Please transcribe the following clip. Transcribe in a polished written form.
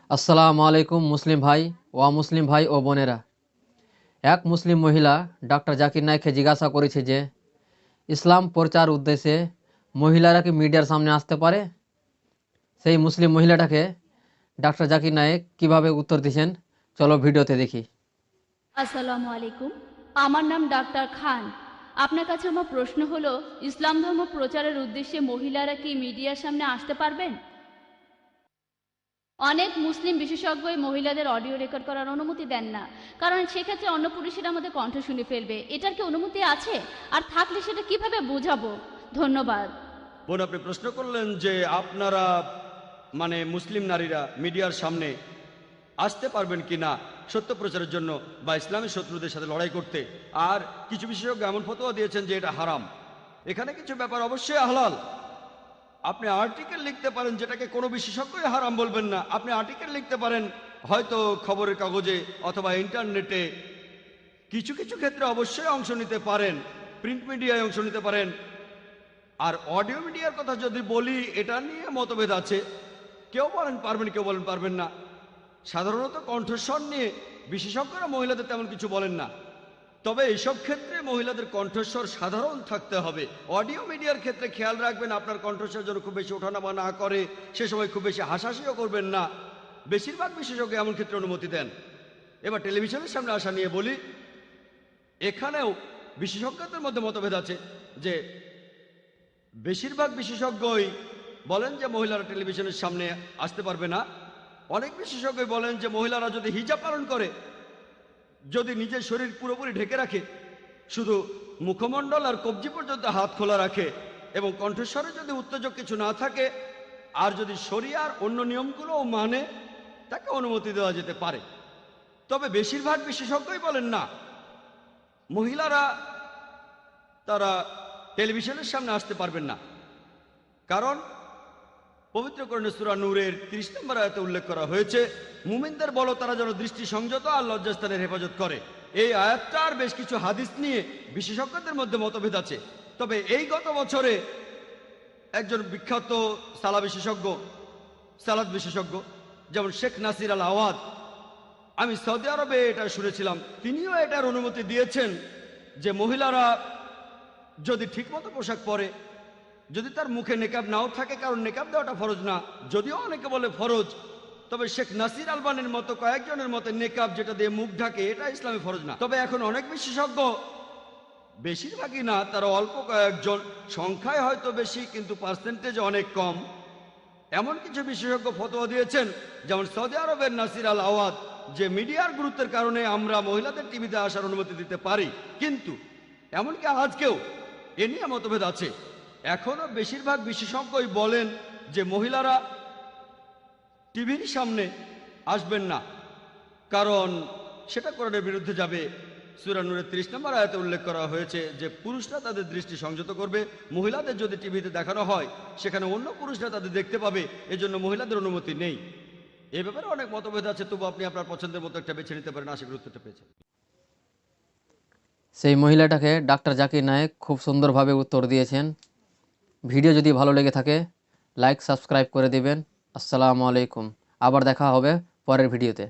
আসসালামু আলাইকুম মুসলিম ভাই ও মুসলিম ভাই ও বোনেরা। এক মুসলিম মহিলা ডক্টর জাকির নায়েককে জিজ্ঞাসা করেছে যে ইসলাম প্রচার উদ্দেশ্যে মহিলারা কি মিডিয়ার সামনে আসতে পারে। সেই মুসলিম মহিলাটাকে ডক্টর জাকির নায়েক কিভাবে উত্তর দিয়েছেন চলো ভিডিওতে দেখি। আসসালামু আলাইকুম, আমার নাম ডাক্তার খান। আপনার কাছে আমার প্রশ্ন হলো, ইসলাম ধর্ম প্রচারের উদ্দেশ্যে মহিলারা কি মিডিয়ার সামনে আসতে পারবেন? অনেক মুসলিম বিশেষজ্ঞই মহিলাদের অডিও রেকর্ড করার অনুমতি দেন না, কারণ সেক্ষেত্রে অন্য পুরুষেরা আমাদের কণ্ঠ শুনে ফেলবে। এটার কি অনুমতি আছে? আর থাকলে সেটা কিভাবে বোঝাবো? ধন্যবাদ। বোন, আপনি প্রশ্ন করলেন যে আপনারা মুসলিম নারীরা মিডিয়ার সামনে আসতে পারবেন কি না সত্য প্রচারের জন্য বা ইসলামী শত্রুদের সাথে লড়াই করতে। আর কিছু বিশেষজ্ঞ এমন ফতোয়া দিয়েছেন যে এটা হারাম। এখানে কিছু ব্যাপার অবশ্যই হালাল। আপনি আর্টিকেল লিখতে পারেন, যেটাকে কোনো বিশেষজ্ঞই হারাম বলবেন না। আপনি আর্টিকেল লিখতে পারেন, হয়তো খবরের কাগজে অথবা ইন্টারনেটে। কিছু কিছু ক্ষেত্রে অবশ্যই অংশ নিতে পারেন, প্রিন্ট মিডিয়ায় অংশ নিতে পারেন। আর অডিও মিডিয়ার কথা যদি বলি, এটা নিয়ে মতভেদ আছে। কেউ বলেন পারবেন, কেউ বলেন পারবেন না। সাধারণত কণ্ঠস্বর নিয়ে বিশেষজ্ঞরা মহিলাদের তেমন কিছু বলেন না, তবে এইসব ক্ষেত্রে মহিলাদের কণ্ঠস্বর সাধারণ থাকতে হবে। অডিও মিডিয়ার ক্ষেত্রে খেয়াল রাখবেন আপনার কণ্ঠস্বর যেন খুব বেশি ওঠানামা না করে, সে সময় খুব বেশি হাসাহাসিও করবেন না। বেশিরভাগ বিশেষজ্ঞ এমন ক্ষেত্রে অনুমতি দেন। এবার টেলিভিশনের সামনে আসা নিয়ে বলি, এখানেও বিশেষজ্ঞদের মধ্যে মতভেদ আছে যে বেশিরভাগ বিশেষজ্ঞই বলেন যে মহিলারা টেলিভিশনের সামনে আসতে পারবে না। অনেক বিশেষজ্ঞই বলেন যে মহিলারা যদি হিজাব পালন করে, যদি নিজের শরীর পুরোপুরি ঢেকে রাখে, শুধু মুখমণ্ডল আর কবজি পর্যন্ত হাত খোলা রাখে, এবং কণ্ঠস্বরে যদি উত্তেজক কিছু না থাকে, আর যদি শরিয়ার অন্য নিয়মগুলোও মানে, তাকে অনুমতি দেওয়া যেতে পারে। তবে বেশিরভাগ বিশেষজ্ঞই বলেন না, মহিলারা তারা টেলিভিশনের সামনে আসতে পারবেন না। কারণ পবিত্র কোরআনে সূরা নূরের 30 নম্বর আয়াতে উল্লেখ করা হয়েছে, মুমিনদের বলো তারা যেন দৃষ্টি সংযত আর লজ্জাস্থানের হেফাজত করে। এই আয়াতটার বেশ কিছু হাদিস নিয়ে বিশেষজ্ঞদের মধ্যে মতভেদ আছে। তবে এই গত বছরে একজন বিখ্যাত সালাদ বিশেষজ্ঞ যেমন শেখ নাসির আল আওয়াদ, আমি সৌদি আরবে এটা শুনেছিলাম, তিনিও এটার অনুমতি দিয়েছেন যে মহিলারা যদি ঠিকমতো পোশাক পরে, যদি তার মুখে নেকাব নাও থাকে, কারণ নেকাব দেওয়াটা ফরজ না, যদিও অনেকে বলে ফরজ, তবে শেখ নাসির আলবানির মতো কয়েকজনের মতে নেকাব যেটা দিয়ে মুখ ঢাকে, এটা ইসলামে ফরজ না। তবে এখন অনেক বিশেষজ্ঞ, বেশিরভাগই না, তারা অল্প কয়েকজন, সংখ্যায় হয়তো বেশি কিন্তু পার্সেন্টেজে অনেক কম, এমন কিছু বিশেষজ্ঞ ফতোয়া দিয়েছেন, যেমন সৌদি আরবের নাসির আল আওয়াদ, যে মিডিয়ার গুরুত্বের কারণে আমরা মহিলাদের টিভিতে আসার অনুমতি দিতে পারি। কিন্তু এমনকি আজকেও এ নিয়ে মতভেদ আছে। এখনো বেশিরভাগ বিশেষজ্ঞই বলেন যে মহিলারা টিভির সামনে আসবেন না, কারণ সেটা কোরআনের বিরুদ্ধে যাবে। সূরা নূরের 30 নম্বর আয়াতে উল্লেখ করা হয়েছে যে পুরুষরা তাদের দৃষ্টি সংযত করবে। মহিলাদের যদি টিভিতে দেখানো হয়, সেখানে অন্য পুরুষরা তাদের দেখতে পাবে, এজন্য মহিলাদের অনুমতি নেই। এ ব্যাপারে অনেক মতভেদ আছে, তবু আপনি আপনার পছন্দের মতো একটা বেছে নিতে পারেন। আশা করি উত্তরটা পেয়েছেন। সেই মহিলাটাকে ডক্টর জাকির নায়েক খুব সুন্দরভাবে উত্তর দিয়েছেন। ভিডিও যদি ভালো লেগে থাকে লাইক সাবস্ক্রাইব করে দিবেন। আসসালামু আলাইকুম। আবার দেখা হবে পরের ভিডিওতে।